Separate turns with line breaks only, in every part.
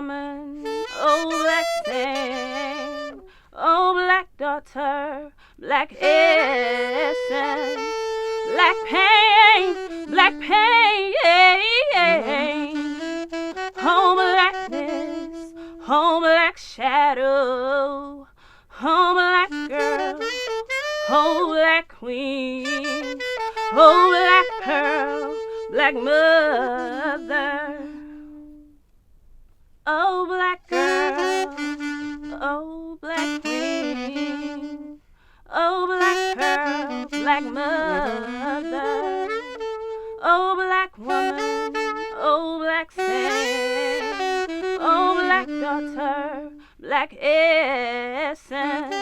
woman, oh black saint, oh black daughter, black essence, black pain, black pain, oh blackness, oh black shadow, oh black girl, oh black queen, oh black pearl, black mother, oh black girl, oh black queen, oh black pearl, black mother, oh black woman, oh black saint, oh black daughter, black essence,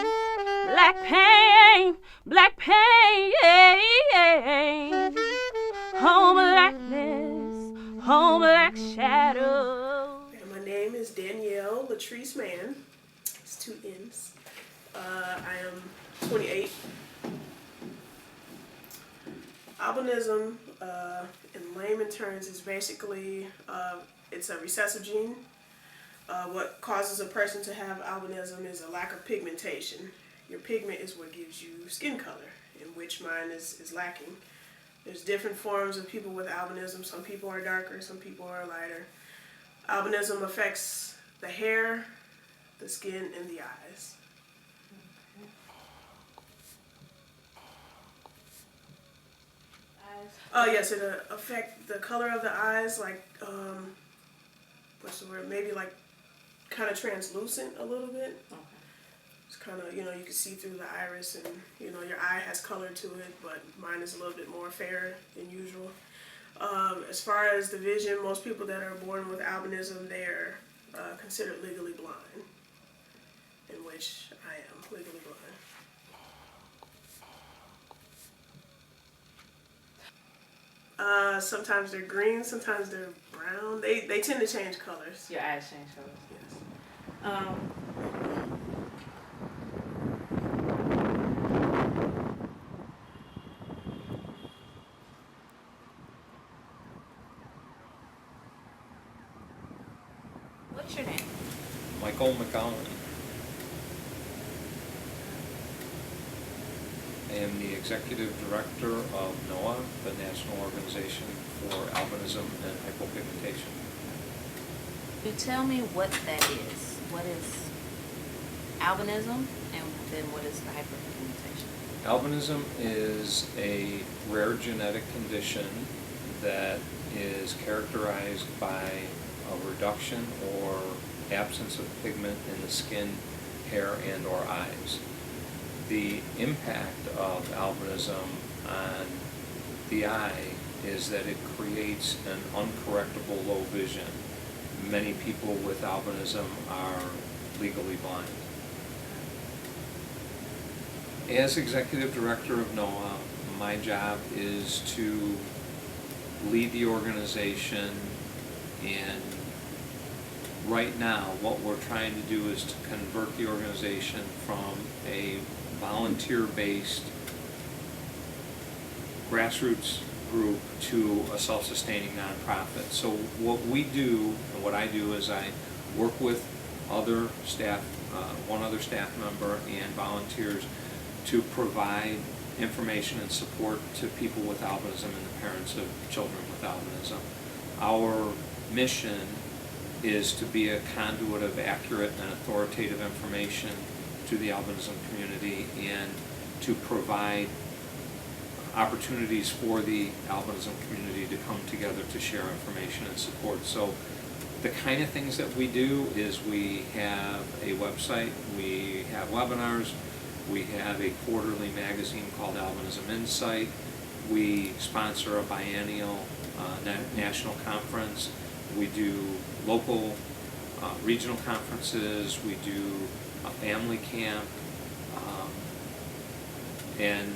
black pain, black pain, home blackness, home black shadow.
And my name is Danielle Latrice Mann. It's 2 N's. I am 28. Albinism, in layman terms, is basically it's a recessive gene. What causes a person to have albinism is a lack of pigmentation. Your pigment is what gives you skin color, in which mine is lacking. There's different forms of people with albinism. Some people are darker, some people are lighter. Albinism affects the hair, the skin, and the eyes. Yes, it affects the color of the eyes, like, what's the word, maybe like kind of translucent a little bit. Okay. It's kind of, you can see through the iris, and, your eye has color to it, but mine is a little bit more fair than usual. As far as the vision, most people that are born with albinism, they're considered legally blind, in which I am legally blind. Sometimes they're green, sometimes they're brown. They tend to change colors.
Your eyes change colors.
Yes.
What's your name?
Michael McGowan. I am the Executive Director of NOAA, the National Organization for Albinism and Hypopigmentation.
You tell me what that is. What is albinism, and then what is the hyperpigmentation?
Albinism is a rare genetic condition that is characterized by a reduction or absence of pigment in the skin, hair, and or eyes. The impact of albinism on the eye is that it creates an uncorrectable low vision. Many people with albinism are legally blind. As Executive Director of NOAA, my job is to lead the organization, and right now what we're trying to do is to convert the organization from a volunteer-based grassroots group to a self-sustaining nonprofit. So what we do, and what I do, is I work with other staff, one other staff member and volunteers, to provide information and support to people with albinism and the parents of children with albinism. Our mission is to be a conduit of accurate and authoritative information to the albinism community, and to provide opportunities for the albinism community to come together to share information and support. So the kind of things that we do is we have a website, we have webinars, we have a quarterly magazine called Albinism Insight, we sponsor a biennial national conference, we do local regional conferences, we do a family camp, and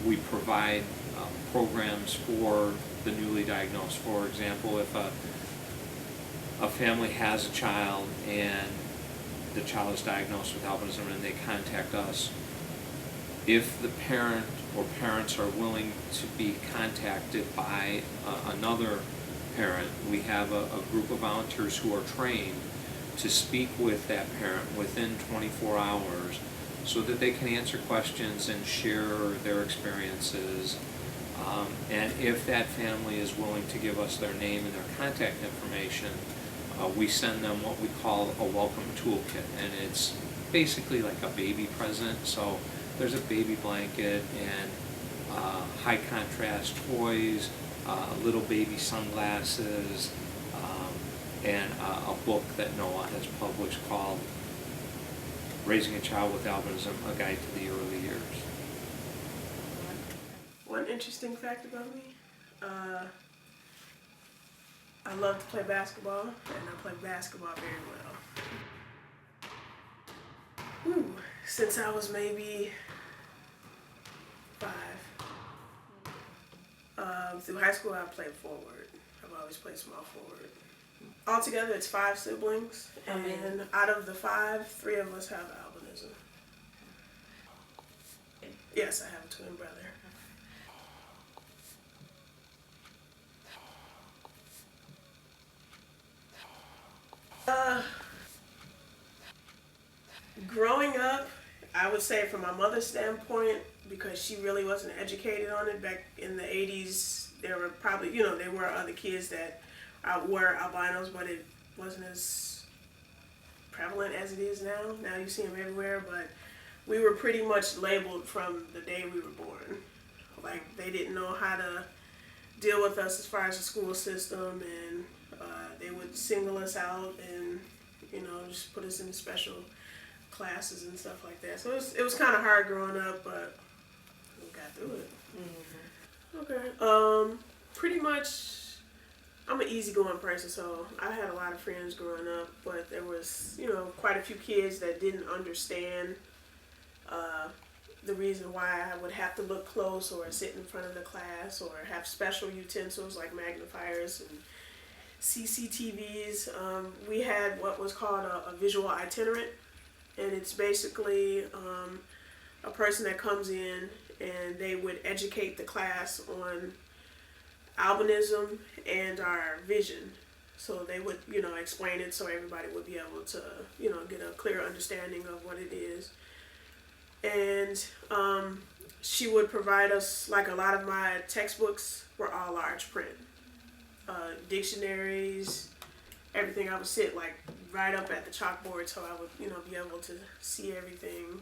we provide programs for the newly diagnosed. For example, if a family has a child and the child is diagnosed with albinism and they contact us, if the parent or parents are willing to be contacted by another parent, we have a group of volunteers who are trained to speak with that parent within 24 hours so that they can answer questions and share their experiences. And if that family is willing to give us their name and their contact information, we send them what we call a welcome toolkit, and it's basically like a baby present. So there's a baby blanket and high contrast toys, little baby sunglasses, and a book that Noah has published called Raising a Child with Albinism, A Guide to the Early Years.
One interesting fact about me, I love to play basketball, and I play basketball very well. Since I was maybe 5. Through high school, I played forward. I've always played small forward. Altogether, it's 5 siblings, and out of the 5, 3 of us have albinism. Yes, I have a twin brother. Growing up, I would say from my mother's standpoint, because she really wasn't educated on it back in the 80s, there were probably, there were other kids that were albinos, but it wasn't as prevalent as it is now. Now you see them everywhere, but we were pretty much labeled from the day we were born. Like, they didn't know how to deal with us as far as the school system, and they would single us out and, just put us in special classes and stuff like that. So it was kind of hard growing up, but we got through it. Mm-hmm. Okay. Pretty much, I'm an easygoing person, so I had a lot of friends growing up, but there was, quite a few kids that didn't understand the reason why I would have to look close or sit in front of the class or have special utensils like magnifiers and CCTVs. We had what was called a visual itinerant, and it's basically a person that comes in and they would educate the class on albinism and our vision. So they would, explain it so everybody would be able to, get a clear understanding of what it is. And she would provide us, like, a lot of my textbooks were all large print. Dictionaries, everything. I would sit, like, right up at the chalkboard so I would, be able to see everything.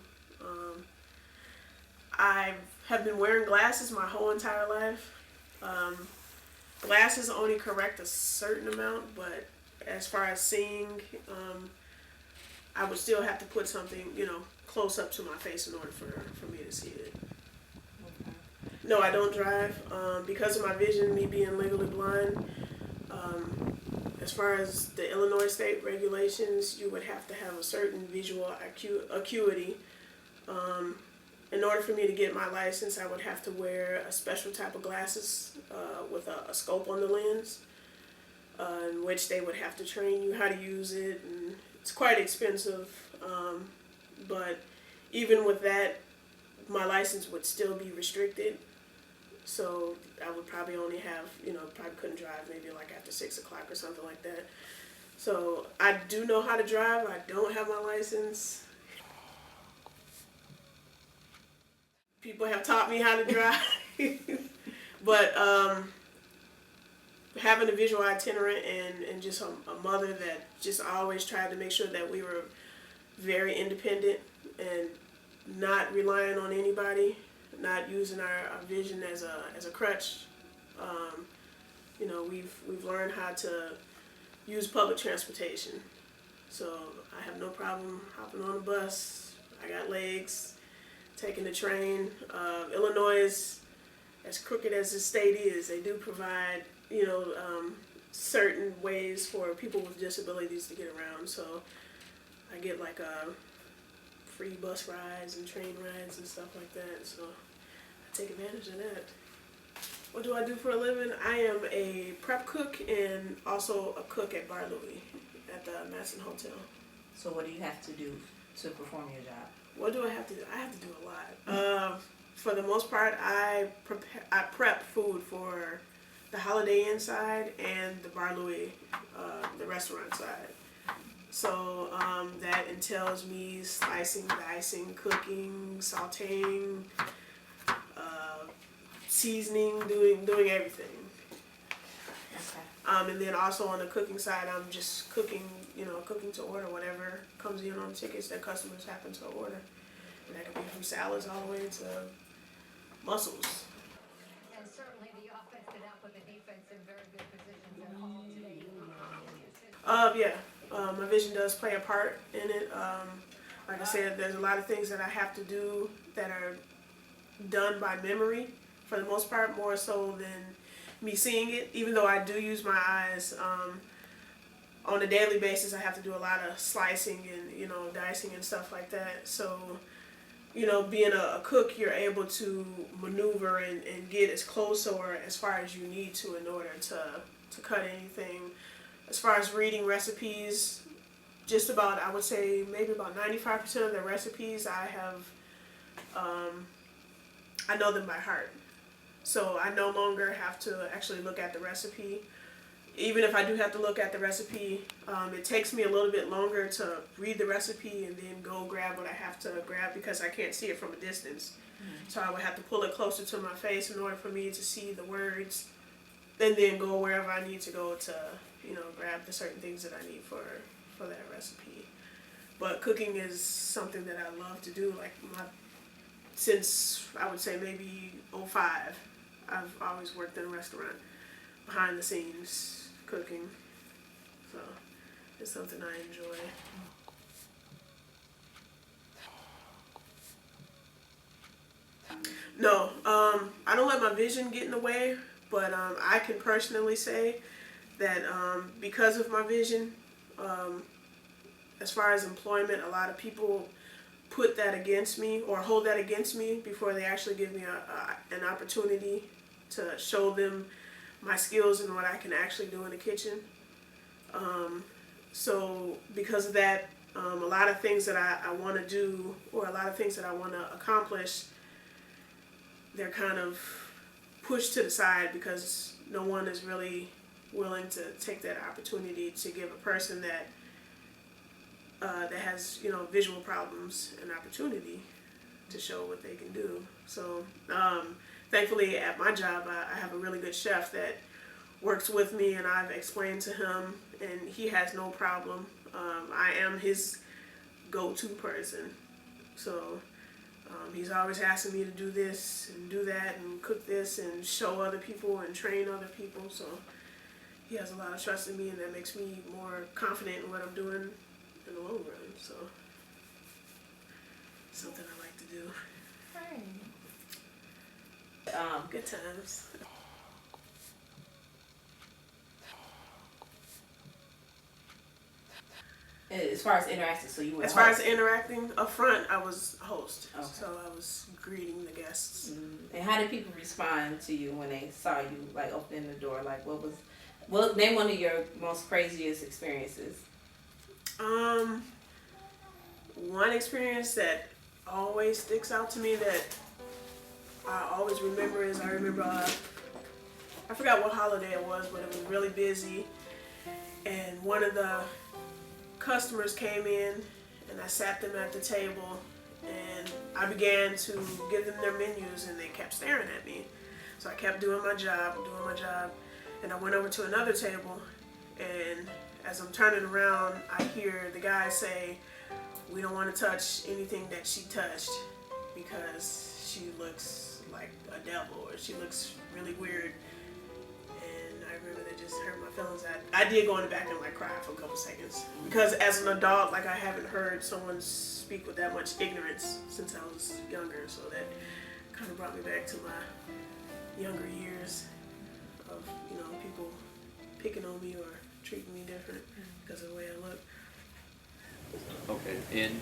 I have been wearing glasses my whole entire life. Glasses only correct a certain amount, but as far as seeing, I would still have to put something, close up to my face in order for me to see it. Okay. No, I don't drive. Because of my vision, me being legally blind, as far as the Illinois state regulations, you would have to have a certain visual acuity. In order for me to get my license, I would have to wear a special type of glasses with a scope on the lens, in which they would have to train you how to use it, and it's quite expensive. But even with that, my license would still be restricted. So I would probably only have, probably couldn't drive maybe like after 6 o'clock or something like that. So I do know how to drive. I don't have my license. People have taught me how to drive. But having a visual itinerant and just a mother that just always tried to make sure that we were very independent and not relying on anybody, not using our vision as a crutch. We've learned how to use public transportation. So I have no problem hopping on a bus. I got legs, taking the train. Illinois is, as crooked as the state is, they do provide, certain ways for people with disabilities to get around. So I get like free bus rides and train rides and stuff like that. So I take advantage of that. What do I do for a living? I am a prep cook and also a cook at Bar Louie at the Madison Hotel.
So what do you have to do to perform your job?
What do I have to do? I have to do a lot. For the most part, I prep food for the Holiday Inn side and the Bar Louie, the restaurant side. So that entails me slicing, dicing, cooking, sauteing, seasoning, doing everything.
Okay.
And then also on the cooking side, I'm just cooking, cooking to order whatever comes in on tickets that customers happen to order. And that could be from salads all the way to mussels.
And certainly the offense did not put the defense in very good positions at all today.
Yeah, my vision does play a part in it. Like I said, there's a lot of things that I have to do that are done by memory for the most part, more so than me seeing it. Even though I do use my eyes on a daily basis, I have to do a lot of slicing and dicing and stuff like that. So being a cook, you're able to maneuver and get as close or as far as you need to in order to cut anything. As far as reading recipes, just about, I would say maybe about 95% of the recipes I know them by heart. So I no longer have to actually look at the recipe. Even if I do have to look at the recipe, it takes me a little bit longer to read the recipe and then go grab what I have to grab because I can't see it from a distance. So I would have to pull it closer to my face in order for me to see the words, and then go wherever I need to go to, grab the certain things that I need for that recipe. But cooking is something that I love to do. Like since I would say maybe 2005, I've always worked in a restaurant behind the scenes cooking. So it's something I enjoy. No, I don't let my vision get in the way, but I can personally say that because of my vision, as far as employment, a lot of people put that against me or hold that against me before they actually give me an opportunity to show them my skills and what I can actually do in the kitchen. So because of that, a lot of things that I want to do or a lot of things that I want to accomplish, they're kind of pushed to the side because no one is really willing to take that opportunity to give a person that has visual problems an opportunity to show what they can do. So thankfully at my job I have a really good chef that works with me, and I've explained to him and he has no problem. I am his go-to person. So he's always asking me to do this and do that and cook this and show other people and train other people. So he has a lot of trust in me, and that makes me more confident in what I'm doing in the long run. So something I like to do. Good times.
As far as interacting, so you were
As far as interacting up front, I was host.
Okay.
So I was greeting the guests.
And how did people respond to you when they saw you, like, opening the door? Like, what name one of your most craziest experiences?
One experience that always sticks out to me that I always remember is I forgot what holiday it was, but it was really busy, and one of the customers came in and I sat them at the table and I began to give them their menus, and they kept staring at me. So I kept doing my job, and I went over to another table, and as I'm turning around, I hear the guy say, "We don't want to touch anything that she touched because she looks like a devil, or she looks really weird." And I remember that just hurt my feelings. I did go in the back and cry for a couple seconds, because as an adult, I haven't heard someone speak with that much ignorance since I was younger. So that kind of brought me back to my younger years of people picking on me or treating me different because of the way I look.
Okay, in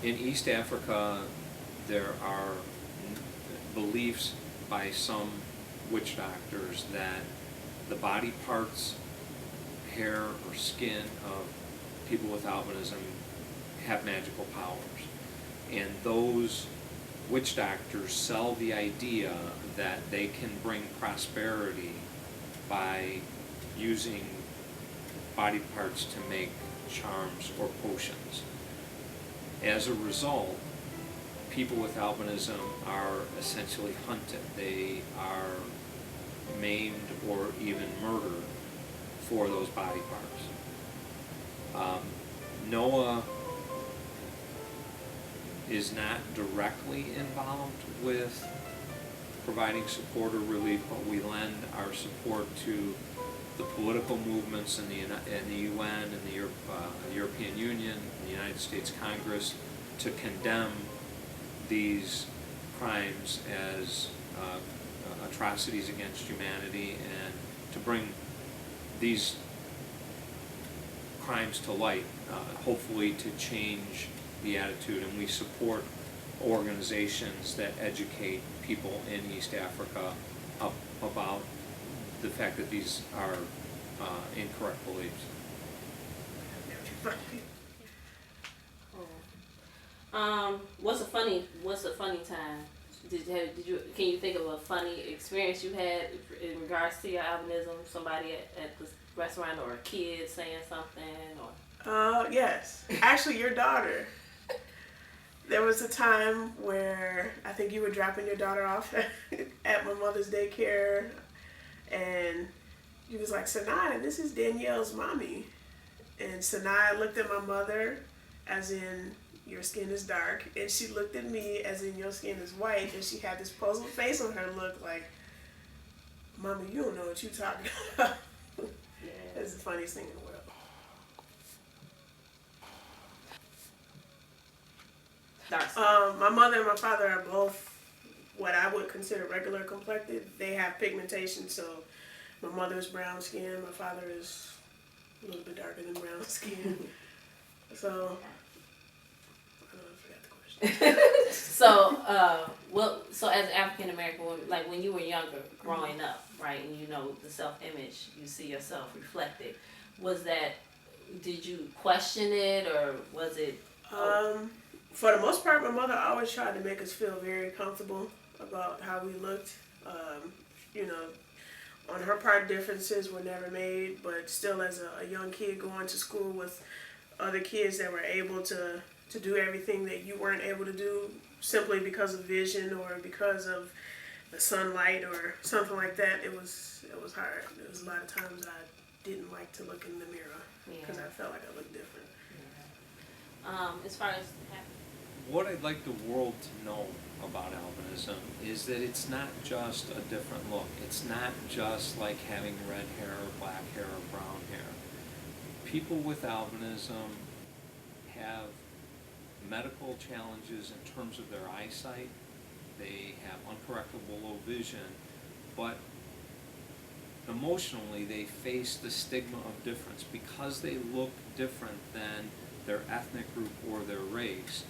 East Africa, there are beliefs by some witch doctors that the body parts, hair or skin of people with albinism have magical powers. And those witch doctors sell the idea that they can bring prosperity by using body parts to make charms or potions. As a result, people with albinism are essentially hunted. They are maimed or even murdered for those body parts. NOAA is not directly involved with providing support or relief, but we lend our support to the political movements in the UN and the European Union, the United States Congress, to condemn these crimes as atrocities against humanity, and to bring these crimes to light, hopefully to change the attitude. And we support organizations that educate people in East Africa about the fact that these are incorrect beliefs.
What's a funny time? Can you think of a funny experience you had in regards to your albinism? Somebody at the restaurant, or a kid saying something, or?
Yes. Actually, your daughter. There was a time where I think you were dropping your daughter off at my mother's daycare, and you was like, "Sanaa, this is Danielle's mommy." And Sanaa looked at my mother as in, "Your skin is dark," and she looked at me as in, "Your skin is white," and she had this puzzled face on her, look like, "Mama, you don't know what you're talking about."
Yeah.
It's the funniest thing in the world. My mother and my father are both what I would consider regular complected. They have pigmentation, so my mother is brown skin, my father is a little bit darker than brown skin. So, I don't know, I forgot the question.
So as African American woman, like when you were younger, growing up, right, and you know the self-image, you see yourself reflected, did you question it, or was it?
For the most part, my mother always tried to make us feel very comfortable about how we looked. You know, on her part, differences were never made, but still as a young kid going to school with other kids that were able to do everything that you weren't able to do simply because of vision or because of the sunlight or something like that, it was hard. There was a lot of times I didn't like to look in the mirror because I felt like I looked different.
Yeah. As far as
What I'd like the world to know about albinism is that it's not just a different look. It's not just like having red hair or black hair or brown hair. People with albinism have medical challenges in terms of their eyesight. They have uncorrectable low vision, but emotionally they face the stigma of difference because they look different than their ethnic group or their race.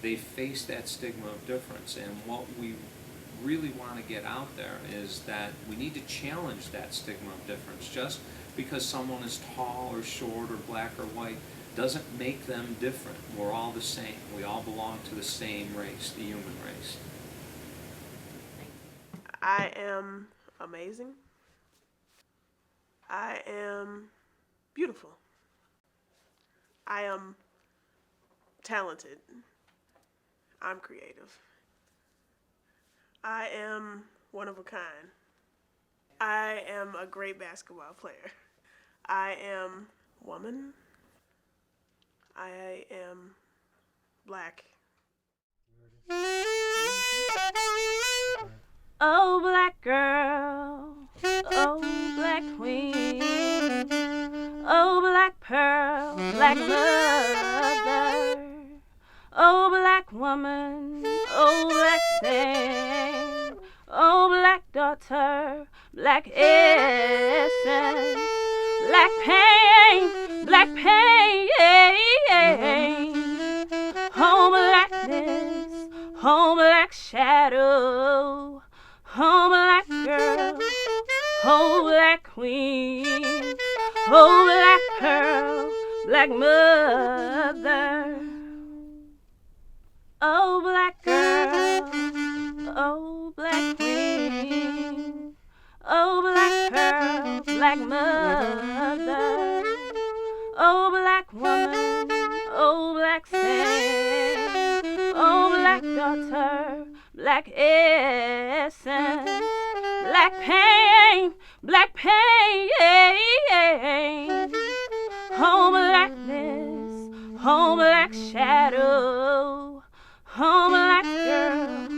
They face that stigma of difference, and what we really want to get out there is that we need to challenge that stigma of difference. Just because someone is tall or short or black or white doesn't make them different. We're all the same. We all belong to the same race, the human race.
I am amazing. I am beautiful. I am talented. I'm creative. I am one of a kind. I am a great basketball player. I am woman. I am black.
Oh, black girl, oh, black queen, oh, black pearl, black mother, oh, black woman, oh, black saint, oh, black daughter, black essence, black pain, oh, blackness, oh, black shadow, oh, black girl, oh, black queen, oh, black pearl, black mother, oh, black girl, oh, black queen, oh, black pearl, black essence, black pain, black pain. Home blackness, home black shadow, home black girl,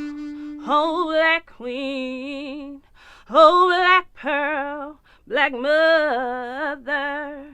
home black queen, home black pearl, black mother.